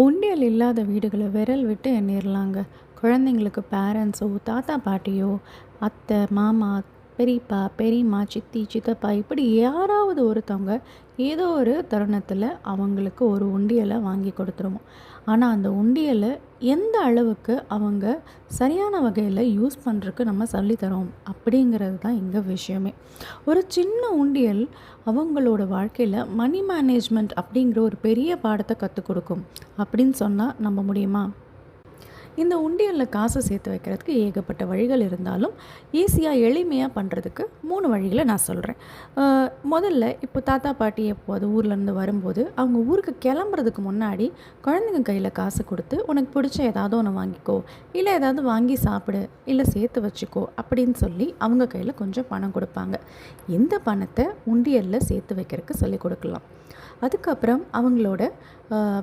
உண்டியல் இல்லாத வீடுகளை விரல் விட்டு எண்ணிரலாங்க. குழந்தைங்களுக்கு பேரண்ட்ஸோ, தாத்தா பாட்டியோ, அத்தை, மாமா, பெரியப்பா, பெரியம்மா, சித்தி, சித்தப்பா இப்படி யாராவது ஒருத்தவங்க ஏதோ ஒரு தருணத்தில் அவங்களுக்கு ஒரு உண்டியலை வாங்கி கொடுத்துருவோம். ஆனால் அந்த உண்டியலை எந்த அளவுக்கு அவங்க சரியான வகையில் யூஸ் பண்ணுறதுக்கு நம்ம சொல்லித்தரோம் அப்படிங்கிறது தான் இங்கே விஷயமே. ஒரு சின்ன உண்டியல் அவங்களோட வாழ்க்கையில் மணி மேனேஜ்மெண்ட் அப்படிங்கிற ஒரு பெரிய பாடத்தை கற்றுக் கொடுக்கும் அப்படின்னு சொன்னால் நம்ப முடியுமா? இந்த உண்டியலில் காசு சேர்த்து வைக்கிறதுக்கு ஏகப்பட்ட வழிகள் இருந்தாலும் ஈஸியாக எளிமையாக பண்ணுறதுக்கு 3 வழிகளை நான் சொல்கிறேன். முதல்ல இப்போ தாத்தா பாட்டி எப்போது ஊர்லேருந்து வரும்போது அவங்க ஊருக்கு கிளம்புறதுக்கு முன்னாடி குழந்தைங்க கையில் காசு கொடுத்து உனக்கு பிடிச்ச ஏதாவது ஒன்று வாங்கிக்கோ, இல்லை ஏதாவது வாங்கி சாப்பிடு, இல்லை சேர்த்து வச்சுக்கோ அப்படின்னு சொல்லி அவங்க கையில் கொஞ்சம் பணம் கொடுப்பாங்க. இந்த பணத்தை உண்டியலில் சேர்த்து வைக்கிறதுக்கு சொல்லிக் கொடுக்கலாம். அதுக்கப்புறம் அவங்களோட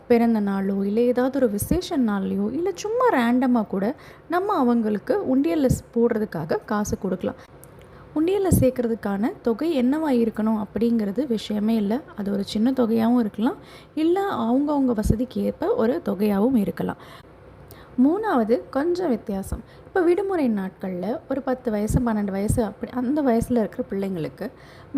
பிறந்த நாளோ இல்லை ஏதாவது ஒரு விசேஷ நாள்லையோ இல்லை சும்மா ரேண்டமாக கூட நம்ம அவங்களுக்கு உண்டியலில் போடுறதுக்காக காசு கொடுக்கலாம். உண்டியலில் சேர்க்கறதுக்கான தொகை என்னவாக இருக்கணும் அப்படிங்கிறது விஷயமே இல்லை. அது ஒரு சின்ன தொகையாகவும் இருக்கலாம், இல்லை அவங்கவுங்க வசதிக்கு ஏற்ப ஒரு தொகையாகவும் இருக்கலாம். 3வது கொஞ்சம் வித்தியாசம். இப்போ விடுமுறை நாட்களில் ஒரு 10 வயசு 12 வயசு அப்படி அந்த வயசில் இருக்கிற பிள்ளைங்களுக்கு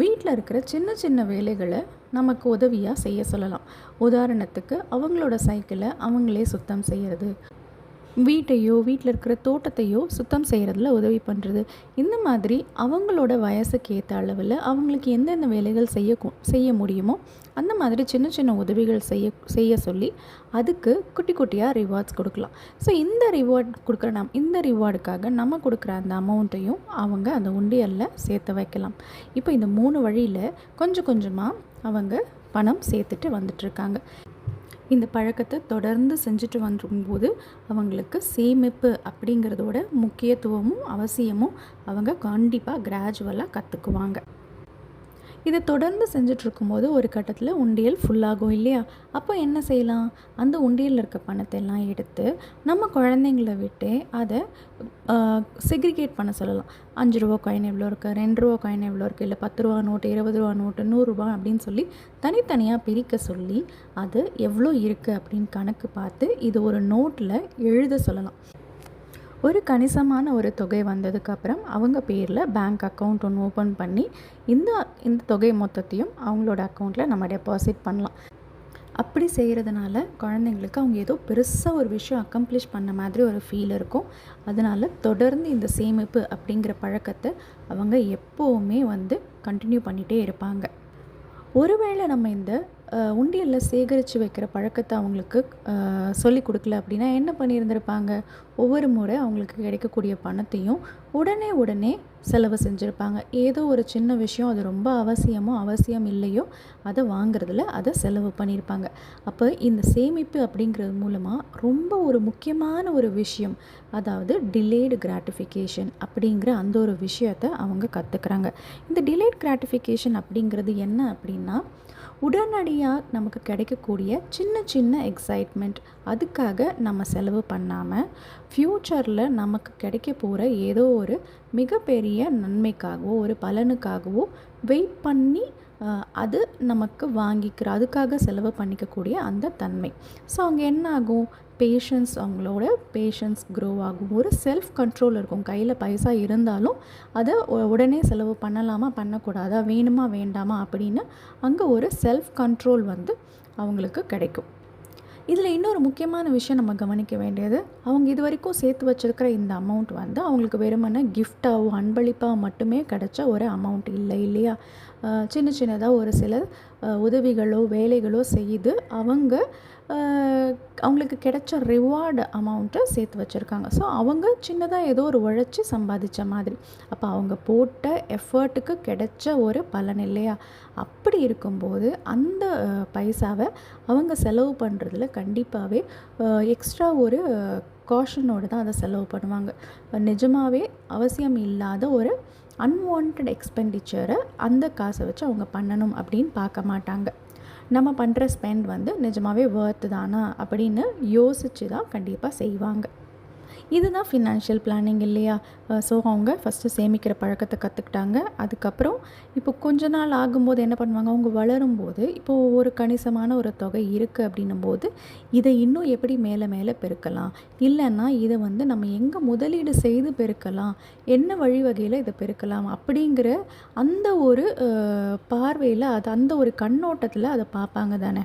வீட்டில் இருக்கிற சின்ன சின்ன வேலைகளை நமக்கு உதவியாக செய்ய சொல்லலாம். உதாரணத்துக்கு அவங்களோட சைக்கிளை அவங்களே சுத்தம் செய்கிறது, வீட்டையோ வீட்டில் இருக்கிற தோட்டத்தையோ சுத்தம் செய்கிறதுல உதவி பண்ணுறது. இந்த மாதிரி அவங்களோட வயசுக்கு ஏற்ற அளவில் அவங்களுக்கு எந்தெந்த வேலைகள் செய்ய முடியுமோ அந்த மாதிரி சின்ன சின்ன உதவிகள் செய்ய சொல்லி அதுக்கு குட்டி குட்டியாக ரிவார்ட்ஸ் கொடுக்கலாம். ஸோ இந்த ரிவார்டுக்காக நம்ம கொடுக்குற அந்த அமௌண்ட்டையும் அவங்க அந்த உண்டியலில் சேர்த்து வைக்கலாம். இப்போ இந்த 3 வழியில் கொஞ்சம் கொஞ்சமாக அவங்க பணம் சேர்த்துட்டு வந்துட்டுருக்காங்க. இந்த பழக்கத்தை தொடர்ந்து செஞ்சுட்டு வரும்போது அவங்களுக்கு சேமிப்பு அப்படிங்கிறதோட முக்கியத்துவமும் அவசியமும் அவங்க கண்டிப்பாக கிராஜுவலாக கற்றுக்குவாங்க. இதை தொடர்ந்து செஞ்சிட்ருக்கும்போது ஒரு கட்டத்தில் உண்டியல் ஃபுல்லாகும் இல்லையா? அப்போ என்ன செய்யலாம்? அந்த உண்டியலில் இருக்க பணத்தை எல்லாம் எடுத்து நம்ம குழந்தைங்கள விட்டு அதை செக்ரிகேட் பண்ண சொல்லலாம். 5 ரூபா காயின் எவ்வளோ இருக்குது, 2 ரூபா காயின் எவ்வளோ இருக்குது, இல்லை 10 ரூபா நோட்டு, 20 ரூபா நோட்டு, 100 ரூபா அப்படின்னு சொல்லி தனித்தனியாக பிரிக்க சொல்லி அது எவ்வளோ இருக்குது அப்படின்னு கணக்கு பார்த்து இது ஒரு நோட்டில் எழுத சொல்லலாம். ஒரு கணிசமான ஒரு தொகை வந்ததுக்கப்புறம் அவங்க பேரில் பேங்க் அக்கௌண்ட் ஒன்று ஓப்பன் பண்ணி இந்த இந்த தொகை மொத்தத்தையும் அவங்களோட அக்கௌண்ட்டில் நம்ம டெபாசிட் பண்ணலாம். அப்படி செய்கிறதுனால குழந்தைங்களுக்கு அவங்க ஏதோ பெருசாக ஒரு விஷயம் அக்கம்ப்ளிஷ் பண்ண மாதிரி ஒரு ஃபீல் இருக்கும். அதனால் தொடர்ந்து இந்த சேமிப்பு அப்படிங்கிற பழக்கத்தை அவங்க எப்போவுமே கண்டினியூ பண்ணிகிட்டே இருப்பாங்க. ஒருவேளை நம்ம இந்த உண்டியலில் சேகரித்து வைக்கிற பழக்கத்தை அவங்களுக்கு சொல்லிக் கொடுக்கல அப்படின்னா என்ன பண்ணியிருந்திருப்பாங்க? ஒவ்வொரு முறை அவங்களுக்கு கிடைக்கக்கூடிய பணத்தையும் உடனே செலவு செஞ்சுருப்பாங்க. ஏதோ ஒரு சின்ன விஷயம் அது ரொம்ப அவசியம் இல்லையோ அதை வாங்குறதுல அதை செலவு பண்ணியிருப்பாங்க. அப்போ இந்த சேமிப்பு அப்படிங்கிறது மூலமாக ரொம்ப ஒரு முக்கியமான ஒரு விஷயம், அதாவது டிலேடு கிராட்டிஃபிகேஷன் அப்படிங்கிற அந்த ஒரு விஷயத்தை அவங்க கற்றுக்குறாங்க. இந்த டிலேட் கிராட்டிஃபிகேஷன் அப்படிங்கிறது என்ன அப்படின்னா, உடனடியாக நமக்கு கிடைக்கக்கூடிய சின்ன சின்ன எக்ஸைட்மெண்ட், அதுக்காக நம்ம செலவு பண்ணாமல் ஃப்யூச்சரில் நமக்கு கிடைக்க போகிற ஏதோ ஒரு மிகப்பெரிய நன்மைக்காகவோ ஒரு பலனுக்காகவோ வெயிட் பண்ணி அது நமக்கு வாங்கிக்கிற அதுக்காக செலவு பண்ணிக்கக்கூடிய அந்த தன்மை. ஸோ அங்கே என்ன ஆகும்? அவங்களோட பேஷன்ஸ் க்ரோ ஆகும். ஒரு செல்ஃப் கண்ட்ரோல் இருக்கும். கையில் பைசா இருந்தாலும் அதை உடனே செலவு பண்ணலாமா பண்ணக்கூடாதா, வேணுமா வேண்டாமா அப்படின்னு அங்கே ஒரு செல்ஃப் கண்ட்ரோல் அவங்களுக்கு கிடைக்கும். இதில் இன்னொரு முக்கியமான விஷயம் நம்ம கவனிக்க வேண்டியது, அவங்க இது வரைக்கும் சேர்த்து வச்சுருக்கிற இந்த அமௌண்ட் அவங்களுக்கு வெறுமனே கிஃப்டாகவோ அன்பளிப்பாக மட்டுமே கிடைச்ச ஒரு அமௌண்ட் இல்லை இல்லையா? சின்ன சின்னதாக ஒரு சில உதவிகளோ வேலைகளோ செய்து அவங்களுக்கு கிடைச்ச ரிவார்டு அமௌண்ட்டை சேர்த்து வச்சுருக்காங்க. ஸோ அவங்க சின்னதாக ஏதோ ஒரு உழைச்சி சம்பாதிச்ச மாதிரி. அப்போ அவங்க போட்ட எஃபர்ட்டுக்கு கிடைச்ச ஒரு பலன் இல்லையா? அப்படி இருக்கும்போது அந்த பைசாவை அவங்க செலவு பண்ணுறதுல கண்டிப்பாகவே எக்ஸ்ட்ரா ஒரு காஷனோடு தான் அதை செலவு பண்ணுவாங்க. நிஜமாகவே அவசியம் இல்லாத ஒரு அன்வான்ட் எக்ஸ்பெண்டிச்சரை அந்த காசை வச்சு அவங்க பண்ணணும் அப்படின்னு பார்க்க மாட்டாங்க. நம்ம பண்ணுற ஸ்பெண்ட் நிஜமாகவே வொர்த்து தானா அப்படின்னு யோசித்து தான் கண்டிப்பாக செய்வாங்க. இதுதான் ஃபினான்ஷியல் பிளானிங் இல்லையா? ஸோ அவங்க ஃபஸ்ட்டு சேமிக்கிற பழக்கத்த கற்றுக்கிட்டாங்க. அதுக்கப்புறம் இப்போ கொஞ்ச நாள் ஆகும்போது என்ன பண்ணுவாங்க, அவங்க வளரும்போது இப்போது ஒரு கணிசமான ஒரு தொகை இருக்குது அப்படின்னும்போது, இதை இன்னும் எப்படி மேலே மேலே பெருக்கலாம், இல்லைன்னா இதை வந்து நம்ம எங்கே முதலீடு செய்து பெருக்கலாம், என்ன வழிவகையில் இதை பெருக்கலாம் அப்படிங்கிற அந்த ஒரு பார்வையில், அது அந்த ஒரு கண்ணோட்டத்தில் அதை பார்ப்பாங்க தானே.